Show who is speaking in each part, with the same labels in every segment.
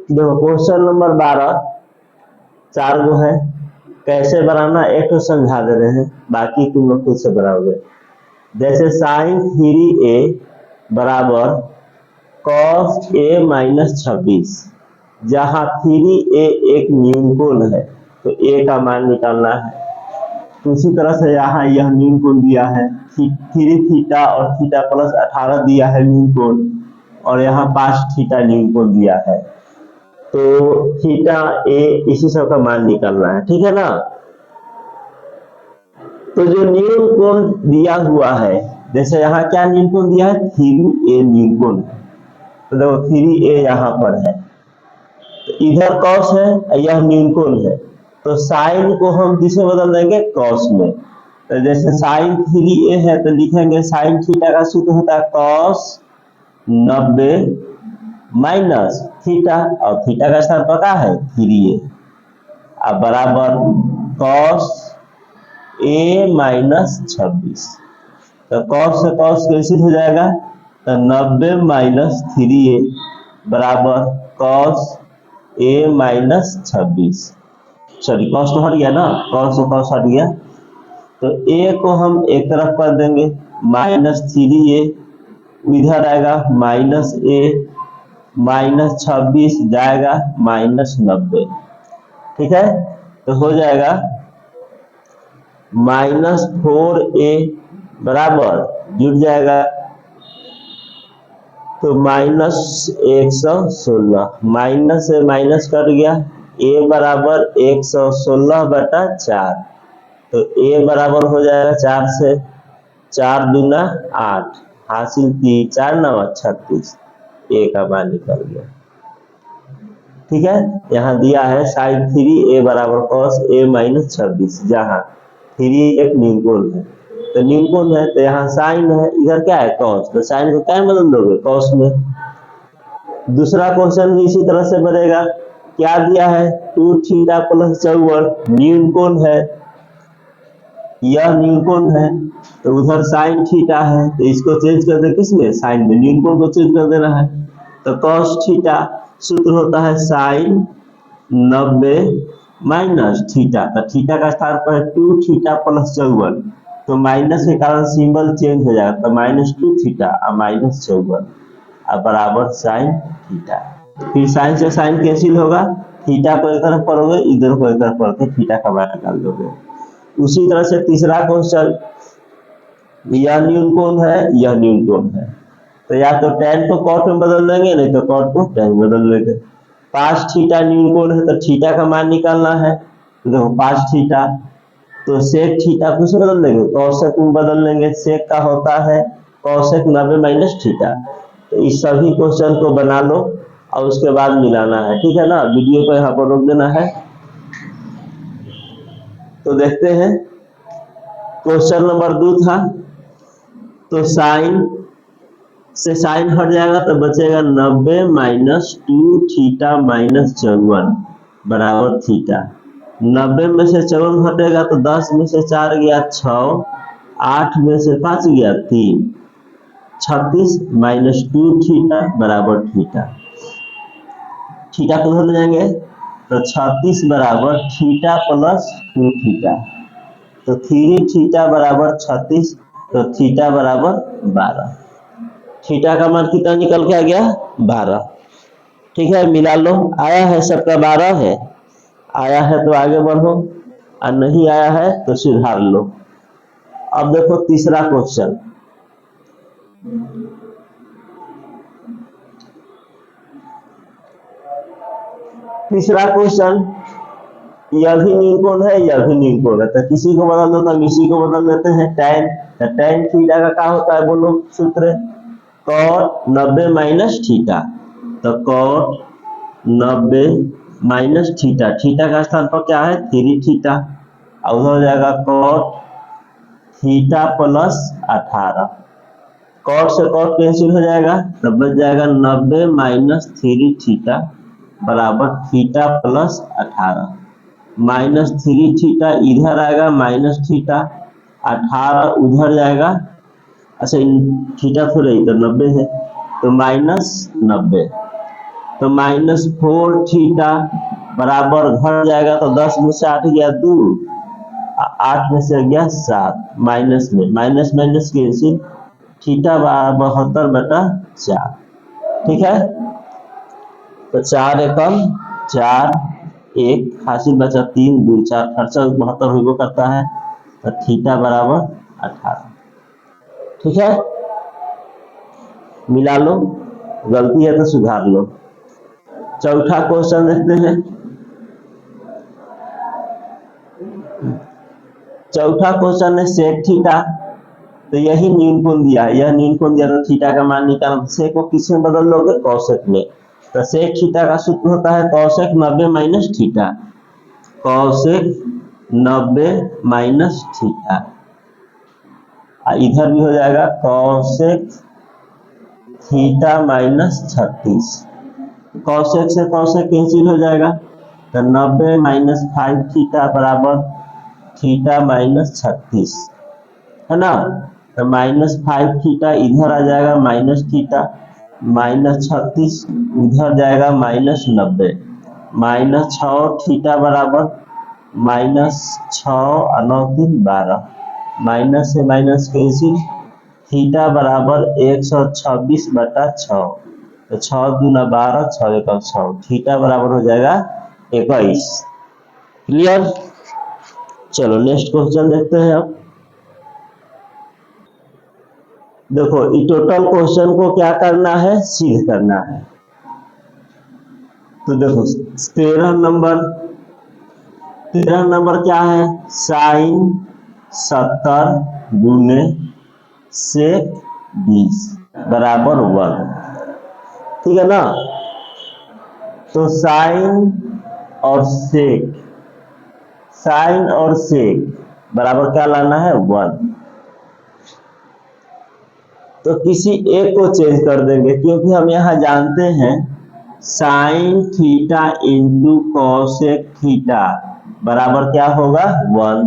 Speaker 1: देखो question number 12 4 गो है। कैसे बनाना एक तो समझा दे रहे हैं, बाकी तुम लोग खुद से बनाओगे। जैसे साइन 3a बराबर cos a माइनस 26, जहाँ 3a एक न्यूनकोण है तो a का मान निकालना है। तो उसी तरह से यहाँ यह न्यूनकोण दिया है 3 थीटा और थीटा प्लस 18 दिया है न्यूनकोण, और यहाँ 5 थीटा न्यूनकोण दिया है। तो थीटा ए इसी सब का मान निकालना है, ठीक है ना। तो जो न्यूनकोण दिया हुआ है, जैसे यहाँ क्या न्यूनकोण दिया है 3a न्यूनकोण, तो देखो 3a यहाँ पर है, तो इधर कॉस है, यह न्यूनकोण है, तो साइन को हम किसे बदल देंगे कॉस में। तो जैसे साइन 3a है तो लिखेंगे साइन थीटा का सूत्र होता है कॉस 90 माइनस थीटा, और थीटा का स्थान पता है 3a, अब बराबर कॉस a माइनस 26। तो कॉस से कॉस कैंसिल हो जाएगा, तो 90 माइनस 3a बराबर cos a minus 26। Sorry cos तो हट गया ना, कॉस से कॉस हट गया, तो a को हम एक तरफ कर देंगे माइनस 3a, इधर आएगा माइनस a, माइनस 26 जाएगा माइनस 90, ठीक है। तो हो जाएगा माइनस 4a बराबर जुड़ जाएगा तो माइनस 116, माइनस से माइनस कट गया, a बराबर 116/4, तो a बराबर हो जाएगा 4 से 4 दूना 8, हासिल 3 4 9 36, a का मान निकल गया, ठीक है। यहाँ दिया है साइन 3a बराबर कॉस a माइनस 26, जहाँ 3 एक न्यूनकोण है, तो न्यूनकोण है तो यहाँ साइन है, इधर क्या है कॉस, तो साइन को क्या बदल दोगे कॉस में। दूसरा क्वेश्चन भी इसी तरह से बनेगा, क्या दिया है 2 थीटा प्लस 54, न्यूनकोण है, यह न्यूनकोण है, तो उधर साइन थीटा है, तो इसको चेंज कर दे किसमें साइन में, न्यूनकोण को चेंज कर देना है, तो कॉस थीटा सूत्र होता है साइन 90 माइनस थीटा, तो थीटा का स्थान पर 2 थीटा प्लस 54, तो माइनस के कारण सिंबल चेंज हो जाएगा, तो माइनस 2 थीटा और माइनस 54 अब बराबर साइन थीटा। फिर साइन से साइन कैंसिल होगा, थीटा को एक तरफ पढ़ोगे, इधर को एक तरफ पढ़ के थीटा का मान निकाल दोगे। उसी तरह से तीसरा क्वेश्चन, यह न्यूनकोण है, यह न्यूनकोण है, तो या तो tan को cot में बदल देंगे, नहीं तो cot को tan में बदल देंगे। 5 थीटा न्यूनकोण है तो थीटा का मान निकालना है, तो देखो 5 थीटा, तो sec थीटा को से बदल देंगे, cosec में बदल लेंगे, sec का होता है cosec 90 माइनस थीटा। तो इस सभी क्वेश्चन को बना लो और उसके बाद मिलाना है, ठीक है ना। वीडियो को यहाँ पर रोक देना है। तो देखते हैं क्वेश्चन नंबर 2 था, तो साइन से साइन हट जाएगा तो बचेगा 90 माइनस 2 थीटा माइनस 54 बराबर थीटा। 90 में से 54 हटेगा तो 10 में से 4 गया 6, 8 में से 5 गया 3, 36 माइनस 2 थीटा बराबर थीटा। थीटा को उधर ले जाएंगे तो 36 बराबर थीटा प्लस 2 थीटा, तो 3 थीटा बराबर 36, तो थीटा बराबर 12। थीटा का मान कितना निकल के आ गया 12, ठीक है। मिला लो, आया है सबका 12 है, आया है तो आगे बढ़ो, और नहीं आया है तो सुधार लो। अब देखो तीसरा क्वेश्चन, तीसरा क्वेश्चन, यह भी न्यूनकोण है, यह भी न्यूनकोण है, तो किसी को बदल दो तो इसी को बदल देते हैं tan, तो tan थीटा का क्या होता है बोलो सूत्र, cot 90 माइनस थीटा, तो cot 90 माइनस थीटा, थीटा का स्थान पर क्या है 3 थीटा, और उधर हो जाएगा cot थीटा प्लस 18, cot से cot कैंसिल हो जाएगा, तो बच जाएगा 90 माइनस 3 थीटा बराबर थीटा प्लस 18, माइनस 3 थीटा इधर आएगा माइनस थीटा, 18 उधर जाएगा, अच्छा थीटा थोड़ा इधर 90 है तो माइनस 90, तो -4 थीटा बराबर घट जाएगा तो 10 में से 8 गया 2, 8 में से गया 7, माइनस में माइनस माइनस कैंसिल, थीटा 72/4। ठीक है, तो 4 एकम 4, 1 हासिल बचा 3, 2 4, खर्चा 72 होगा करता है, तो थीटा बराबर 18। ठीक है, मिला लो, गलती है तो सुधार लो। चौथा क्वेश्चन देखते हैं। चौथा क्वेश्चन है सेक थीटा, तो यही न्यून कोण दिया है, यह न्यून कोण दिया तो थीटा का मान निकालना। सेक को किस में बदल लोगे? कौशेक में। तो सेक थीटा का सूत्र होता है cosec 90 minus theta, cosec 90 minus theta. इधर भी हो जाएगा कौशेक थीटा माइनस 36, कौशेक से कौशेक कैंसिल हो जाएगा, तो 90 माइनस 5 थीटा बराबर थीटा माइनस 36, है ना। तो -5 थीटा इधर आ जाएगा माइनस थीटा, -36 उधर जाएगा -90, -6 थीटा बराबर -6 और 9 3 12, माइनस से माइनस कैंसिल, थीटा बराबर 126/6, तो 6 दूना 12, 6 एकम 6, थीटा बराबर हो जाएगा 21। क्लियर? चलो नेक्स्ट क्वेश्चन देखते हैं। अब देखो ये टोटल क्वेश्चन को क्या करना है? सिद्ध करना है। तो देखो 13 नंबर क्या है? साइन 70 गुने सेक 20 बराबर 1। ठीक है ना। तो साइन और सेक बराबर क्या लाना है? 1। तो किसी एक को चेंज कर देंगे, क्योंकि हम यहाँ जानते हैं sine theta into cosec theta बराबर क्या होगा? 1।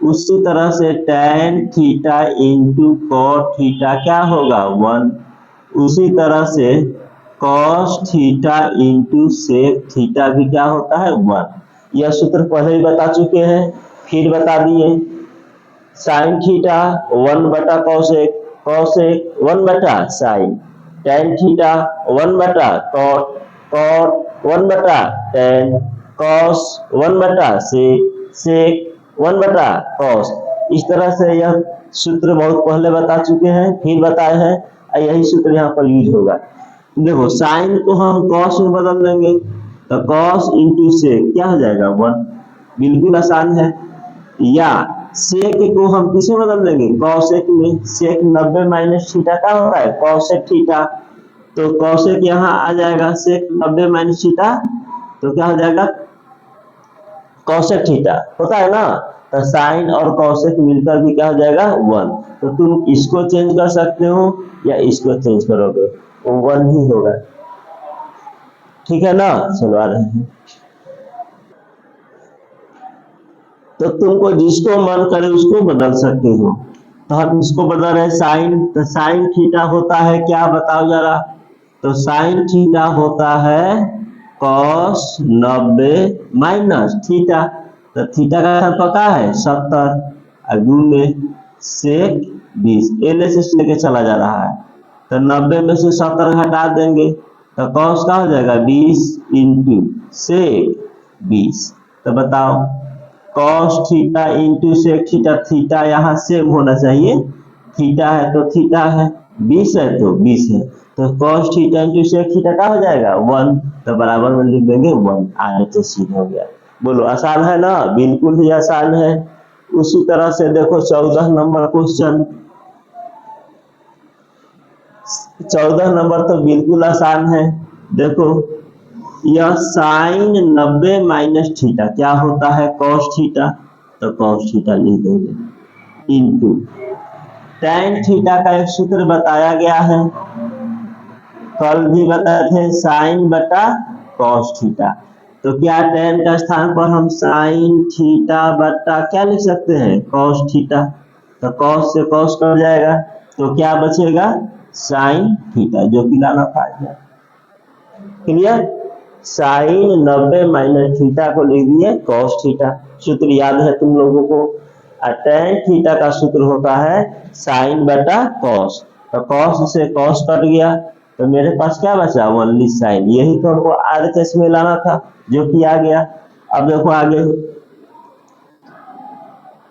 Speaker 1: उसी तरह से tan theta into cot theta क्या होगा? 1। उसी तरह से cos theta into sec theta भी क्या होता है? 1। यह सूत्र पहले ही बता चुके हैं, फिर बता दिए। साइन थीटा 1/कॉसेक, कॉसेक 1/साइन, tan थीटा 1/कॉट, कॉट 1/tan, कॉस 1/सेक, सेक 1/कॉस। इस तरह से यह सूत्र बहुत पहले बता चुके हैं, फिर बताए हैं, यही सूत्र यहाँ पर यूज होगा। देखो साइन को हम कॉस में बदल देंगे, तो कॉस इंटू सेक क्या हो जाएगा? 1। बिल्कुल आसान है। या सेक को हम किसे बदल देंगे? कॉसेक में। सेक 90 माइनस थीटा का होता है कॉसेक थीटा, तो कॉसेक यहाँ आ जाएगा सेक 90 माइनस थीटा, तो क्या हो जाएगा? कॉसेक थीटा होता है ना। तो साइन और कॉसेक मिलकर भी क्या हो जाएगा? 1। तो तुम इसको चेंज कर सकते हो या इसको चेंज करोगे, वो 1 ही होगा। ठीक है ना। चलो आ रहे हैं। तो तुमको जिसको मन करे उसको बदल सकते हो। तो हम इसको बदल रहे साइन, तो साइन थीटा होता है क्या? बताओ जरा। तो साइन थीटा होता है कॉस 90 माइनस थीटा, तो थीटा का पका है 70 गुने सेक 20, एलएसएस लेके चला जा रहा है, तो 90 में से 70 घटा देंगे, तो कॉस का हो जाएगा 20 इंटू सेक 20। तो बताओ cos theta into sec theta, theta यहाँ सेम होना चाहिए, थीटा है तो थीटा है, 20 है तो 20 है, तो cos theta into sec theta क्या हो जाएगा? 1। तो बराबर में लिख देंगे 1, आगे तो सीधा हो गया। बोलो आसान है ना? बिल्कुल ही आसान है। उसी तरह से देखो 14 नंबर क्वेश्चन, 14 नंबर तो बिल्कुल आसान है। देखो यह साइन 90 माइनस थीटा क्या होता है? कॉस थीटा, तो कॉस थीटा लिख देंगे इंटू tan थीटा का एक सूत्र बताया गया है, कल भी बताए थे, साइन बटा कॉस थीटा। तो क्या tan का स्थान पर हम साइन थीटा बटा क्या लिख सकते हैं? कॉस थीटा, तो कॉस से कॉस कट जाएगा, तो क्या बचेगा? साइन थीटा, जो कि लाना था। क्लियर। साइन 90 माइनस थीटा को लिख दिए कॉस थीटा, सूत्र याद है तुम लोगों को। और टेन थीटा का सूत्र होता है साइन बटा कॉस, तो कॉस से कॉस कट गया, तो मेरे पास क्या बचा ओनली साइन। यही तो हमको आरएचएस में लाना था, जो कि आ गया। अब देखो आगे,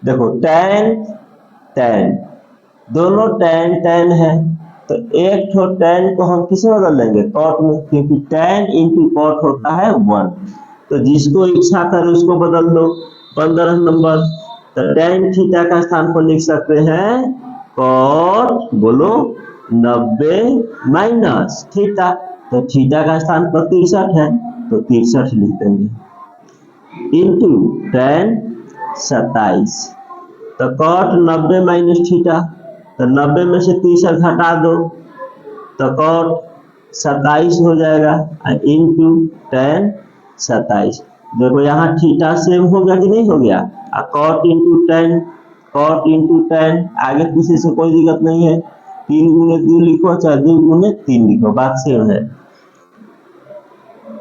Speaker 1: देखो टेन टेन दोनों टेन टेन है, तो एक ठो टेन को हम किसे बदल लेंगे कॉट में, क्योंकि टेन इंटू कॉट होता है 1। तो जिसको इच्छा करे उसको बदल दो। 15 नंबर, तो टेन थीटा का स्थान पर लिख सकते हैं कॉट, बोलो 90 माइनस थीटा, तो थीटा का स्थान पर 63 है, तो 63 लिख देंगे इंटू टेन 27, तो कॉट 90 माइनस थीटा, तो 90 में से 63 घटा दो, तो कॉट 27 हो जाएगा इंटू टेन 27। देखो यहाँ थीटा सेम हो गया कि नहीं हो गया, cot into tan, cot into tan, आगे पीछे से कोई दिक्कत नहीं है। 3 गुने 2 लिखो चाहे 2 गुने 3 लिखो, बात सेम है।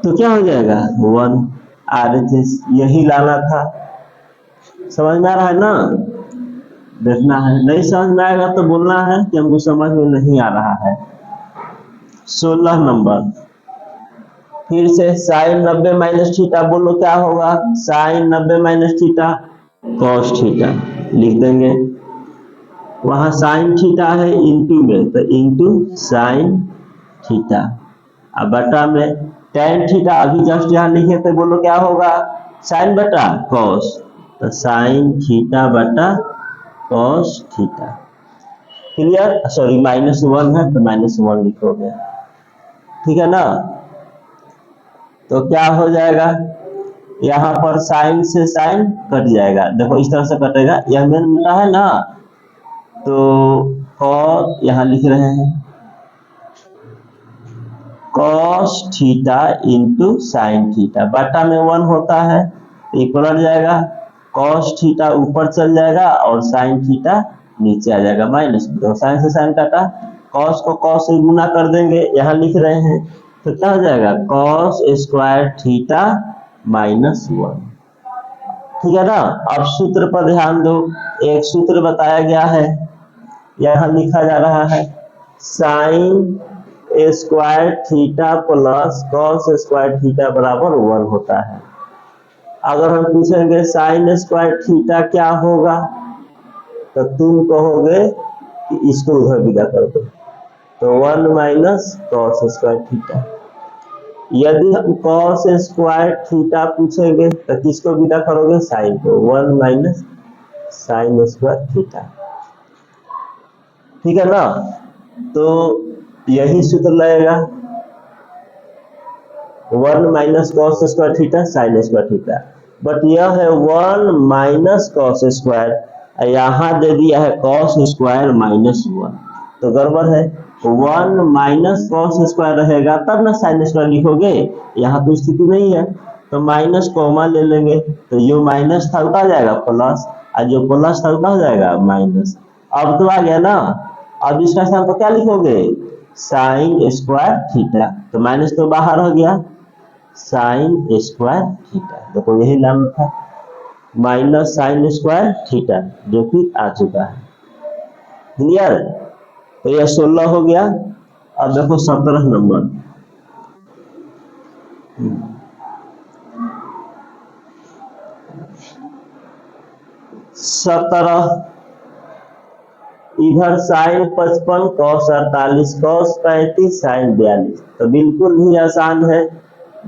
Speaker 1: तो क्या हो जाएगा 1 आरएचएस, यही लाना था। समझ में आ रहा है ना, देखना है, नहीं समझ में आएगा तो बोलना है कि हमको समझ में नहीं आ रहा है। 16 नंबर, फिर से साइन 90 माइनस थीटा, बोलो क्या होगा, sine 90 minus theta cos theta लिख देंगे। वहां साइन थीटा है इंटू में, तो इंटू साइन थीटा, अब बटा में टेन थीटा अभी जस्ट यहाँ लिखे थे, बोलो क्या होगा साइन बटा कॉस, तो साइन थीटा बटा कॉस थीटा। क्लियर, सॉरी -1 है तो -1 लिखोगे, ठीक है ना। तो क्या हो जाएगा, यहाँ पर साइन से साइन कट जाएगा, देखो इस तरह से कटेगा, यह मेन मिला है ना, तो कॉस यहाँ लिख रहे हैं cos theta into sine theta, बटा में 1 होता है, ये पलट जाएगा, कॉस थीटा ऊपर चल जाएगा और साइन थीटा नीचे आ जाएगा माइनस, तो साइन से साइन काटा, कॉस को कॉस से गुना कर देंगे, यहाँ लिख रहे हैं, तो क्या हो जाएगा कॉस स्क्वायर थीटा -1, ठीक है ना। अब सूत्र पर ध्यान दो, एक सूत्र बताया गया है, यहाँ लिखा जा रहा है sine square theta plus cos square theta बराबर 1 होता है। अगर हम पूछेंगे साइन स्क्वायर थीटा क्या होगा, तो तुम कहोगे कि इसको उधर विदा कर दो, तो 1 माइनस कॉस स्क्वायर थीटा। यदि हम कॉस स्क्वायर थीटा पूछेंगे तो किसको विदा करोगे, साइन को, 1 माइनस साइन स्क्वायर थीटा, ठीक है ना। तो यही सूत्र लगेगा 1 minus cos square theta sine square theta, but यह है 1 माइनस कॉस स्क्वायर, यहाँ दे दिया है कॉस स्क्वायर -1, तो गड़बड़ है। 1 माइनस कॉस स्क्वायर रहेगा तब ना साइन स्क्वायर लिखोगे, यहाँ तो स्थिति नहीं है, तो माइनस कॉमा ले लेंगे, तो जो माइनस था उतना जाएगा प्लस, और जो प्लस था उतना हो जाएगा माइनस। अब तो आ गया ना, अब इसका स्थान पर क्या लिखोगे साइन स्क्वायर थीटा, तो माइनस तो बाहर हो गया, साइन स्क्वायर थीटा, देखो यही नाम था माइनस साइन स्क्वायर थीटा, जो कि आ चुका है। क्लियर, तो यह 16 हो गया। अब देखो 17 नंबर, इधर साइन 55 कॉस 48 कॉस 35 साइन 42, तो बिल्कुल ही आसान है।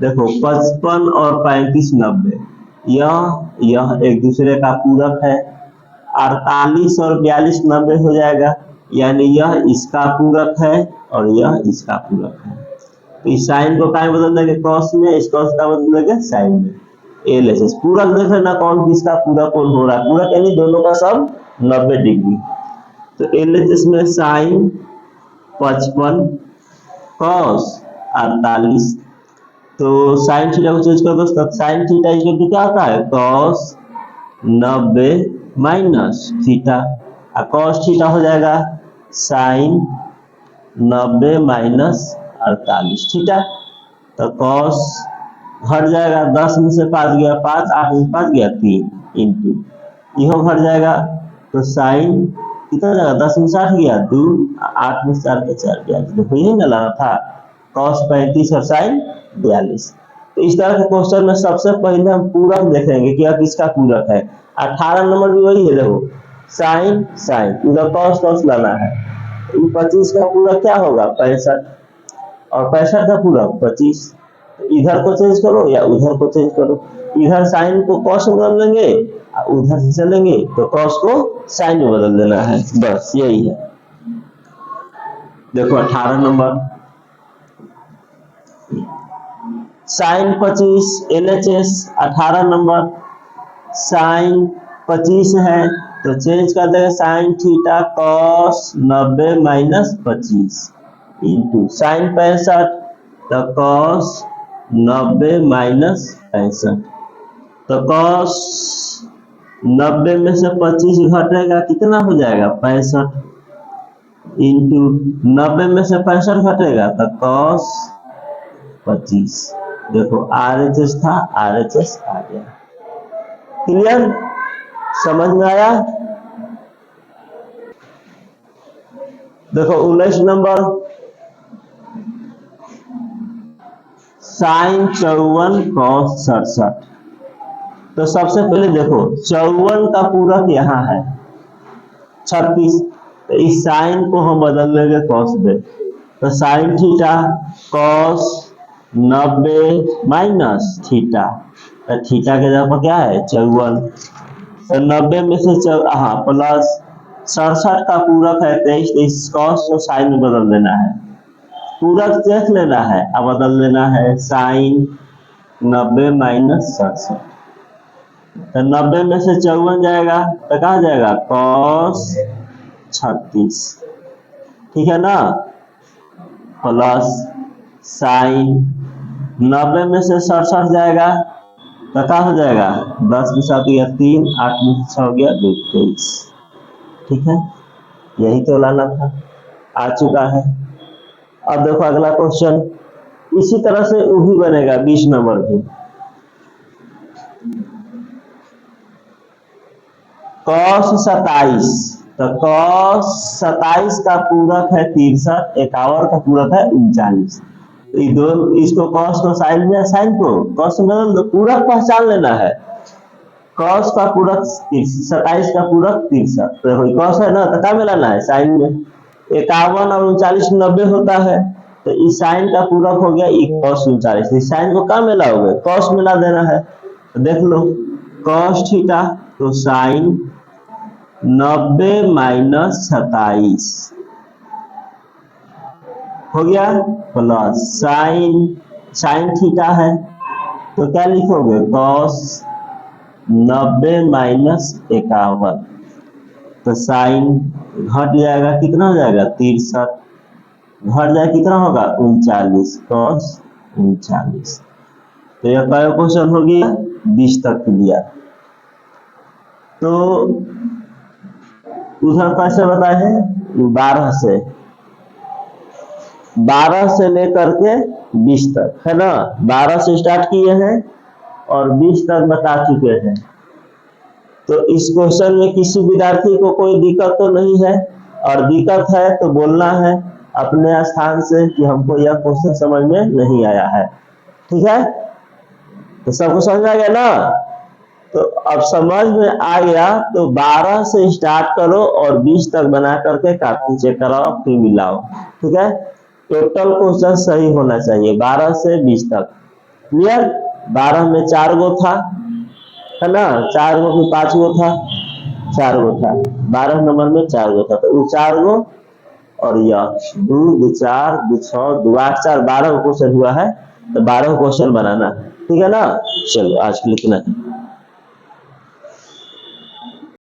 Speaker 1: देखो 55 और 35 90, यह एक दूसरे का पूरक है, 48 और 42 90 हो जाएगा, यानी यह इसका पूरक है और यह इसका पूरक है। तो इस साइन को कहाँ बदल देंगे कॉस में, इस कॉस का बदल देंगे साइन में, एलएचएस पूरक देख लेना कौन किसका पूरक कौन हो रहा है, पूरक यानी दोनों का सब 90 डिग्री। तो एलएचएस में साइन 55 कॉस 48, तो साइन थीटा को चेंज कर दो, तब साइन थीटा इक्वल टू क्या होता है कॉस 90 माइनस थीटा, और कॉस थीटा हो जाएगा साइन 90 माइनस 48 थीटा। तो कॉस घट जाएगा, 10 में से 5 गया 5, 8 में से 5 गया 3 इंटू यह घट जाएगा। तो साइन कितना जाएगा, 10 में से 8 गया 2, 8 में से 4 के 4 गया। देखो यही ना लाना था, कॉस 35 और साइन 42। तो इस तरह के क्वेश्चन में सबसे पहले हम पूरक देखेंगे कि अब किसका पूरक है। 18 नंबर भी वही है, देखो साइन साइन, इधर कॉस कॉस लाना है। 25 का पूरक क्या होगा 65, और 65 का पूरक 25। इधर को चेंज करो या उधर को चेंज करो, इधर साइन को कॉस में बदल देंगे, उधर से चलेंगे तो कॉस को साइन में बदल देना है, बस यही है। देखो 18 number sine 25 LHS 18 number sine 25 है तो चेंज कर देंगे sine theta cos 90 minus 25 into sine 65 तो कॉस 90 माइनस 65। तो कॉस 90 में से 25 घटेगा कितना हो जाएगा 65 इंटू 90 में से 65 घटेगा तो कॉस 25। देखो RHS था, RHS आ गया। क्लियर, समझ में आया। देखो 19 नंबर साइन 54 कॉस 67। तो सबसे पहले देखो 54 का पूरक यहाँ है 36, तो इस साइन को हम बदल लेंगे कॉस में। तो sign theta cos 90 minus theta, तो थीटा के जगह पर क्या है 54। तो 90 में से प्लस 67 का पूरक है 23, तो इस कॉस को साइन में बदल देना है। पूरक देख लेना है, अब बदल लेना है साइन 90 माइनस 67। तो 90 में से 54 जाएगा तो कहाँ जाएगा कॉस 36, ठीक है ना, प्लस साइन 90 में से 67 जाएगा तो क्या हो जाएगा 10 में 7 गया 3, 8 में से 6 गया 2, 23। ठीक है, यही तो लाना था, आ चुका है। अब देखो अगला क्वेश्चन इसी तरह से वही बनेगा 20 नंबर भी। कॉस 27, तो कॉस 27 का पूरक है 63, 51 का पूरक है 39। इसको कॉस को साइन में, साइन को कॉस में बदल दो, पूरक पहचान लेना है। कॉस का पूरक 27 का पूरक 63, तो कॉस है ना तो क्या मिलाना है साइन में। 51 और 39 90 होता है, तो इस साइन का पूरक हो गया कॉस 39, इस साइन को क्या मिलाओगे कॉस मिला देना है। तो देख लो कॉस थीटा तो साइन 90 माइनस 27 हो गया, प्लस साइन थीटा है तो क्या लिखोगे कॉस 90 माइनस 51, तो साइन घट जाएगा कितना हो जाएगा 63, घट जाए कितना होगा 39, कॉस 39। तो यह क्या क्वेश्चन हो गया 20 तक क्लियर। तो उधर कैसे बताए हैं 12 से लेकर के 20 तक है ना, 12 से स्टार्ट किए हैं और 20 तक बता चुके हैं। तो इस क्वेश्चन में किसी विद्यार्थी को कोई दिक्कत तो नहीं है, और दिक्कत है तो बोलना है अपने स्थान से कि हमको यह क्वेश्चन समझ में नहीं आया है। ठीक है, तो सबको समझ आ गया ना। तो अब समझ में आ गया तो 12 से स्टार्ट करो और 20 तक बना करके कॉपी चेक कराओ फिर मिलाओ। ठीक है, टोटल क्वेश्चन सही होना चाहिए 12 से 20 तक। क्लियर, 12 में 4 गो था है ना, 4 गो में 5 गो था, 4 गो था, 12 नंबर में 4 गो था, तो वो 4 गो और यह 2 2 4 2 6 2 8 4 12 क्वेश्चन हुआ है, तो 12 क्वेश्चन बनाना। ठीक है ना, चलो आज के लिए इतना।